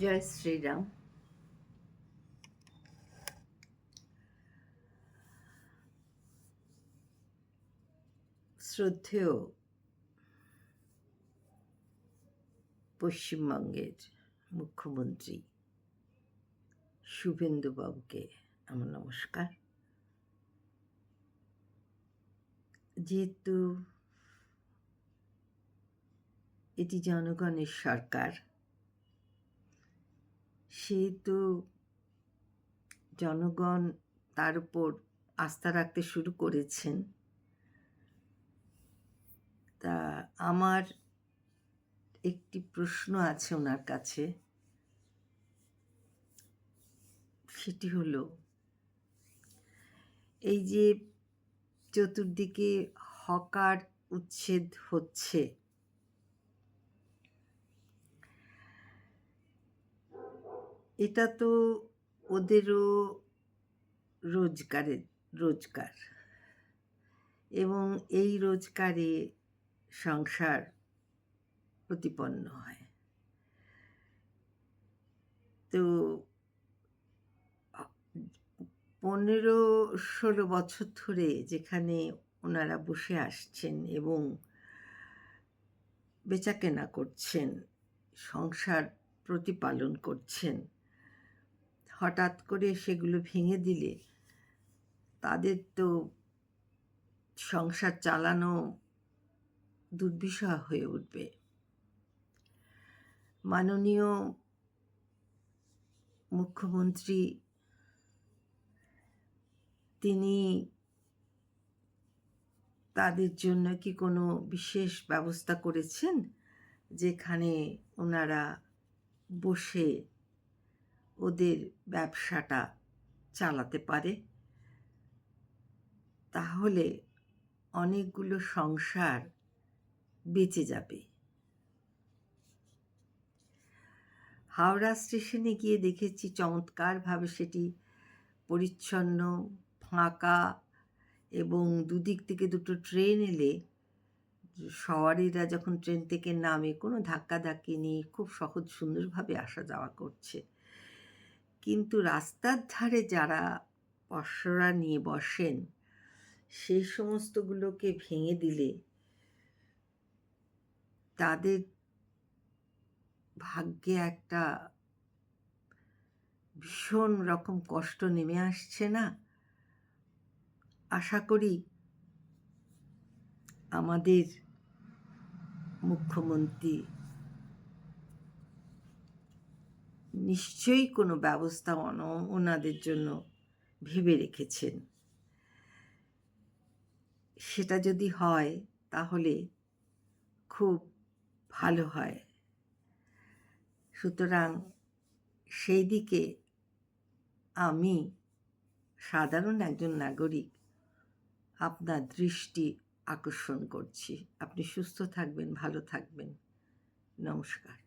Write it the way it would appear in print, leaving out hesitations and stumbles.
জয় শ্রীরাম। শ্রদ্ধেয় পশ্চিমবঙ্গের মুখ্যমন্ত্রী শুভেন্দুবাবুকে আমার নমস্কার। যেহেতু এটি জনগণের সরকার, সেহেতু জনগণ তার উপর আস্থা রাখতে শুরু করেছেন। তা আমার একটি প্রশ্ন আছে ওনার কাছে, সেটি হলো এই যে চতুর্দিকে হকার উচ্ছেদ হচ্ছে, এটা তো ওদেরও রোজগার এবং এই রোজগারে সংসার প্রতিপন্ন হয়। তো 15-16 বছর ধরে যেখানে ওনারা বসে আসছেন এবং বেচাকেনা করছেন, সংসার প্রতিপালন করছেন, হঠাৎ করে সেগুলো ভেঙে দিলে তাদের তো সংসার চালানো দুর্বিষহ হয়ে উঠবে। মাননীয় মুখ্যমন্ত্রী তিনি তাদের জন্য কি কোনো বিশেষ ব্যবস্থা করেছেন যেখানে ওনারা বসে ওদের ব্যবসাটা চালাতে পারে? তাহলে অনেকগুলো সংসার বেঁচে যাবে। হাওড়া স্টেশনে গিয়ে দেখেছি চমৎকারভাবে সেটি পরিচ্ছন্ন, ফাঁকা, এবং দুদিক থেকে দুটো ট্রেন এলে সওয়ারিরা যখন ট্রেন থেকে নামে কোনো ধাক্কাধাক্কি নেই, খুব সহজ সুন্দরভাবে আসা যাওয়া করছে। কিন্তু রাস্তার ধারে যারা পসরা নিয়ে বসেন, সেই সমস্তগুলোকে ভেঙে দিলে তাদের ভাগ্যে একটা ভীষণ রকম কষ্ট নেমে আসছে না? আশা করি আমাদের মুখ্যমন্ত্রী নিশ্চয়ই কোনো ব্যবস্থা ওনাদের জন্য ভেবে রেখেছেন। সেটা যদি হয় তাহলে খুব ভালো হয়। সুতরাং সেই দিকে আমি সাধারণ একজন নাগরিক আপনার দৃষ্টি আকর্ষণ করছি। আপনি সুস্থ থাকবেন, ভালো থাকবেন। নমস্কার।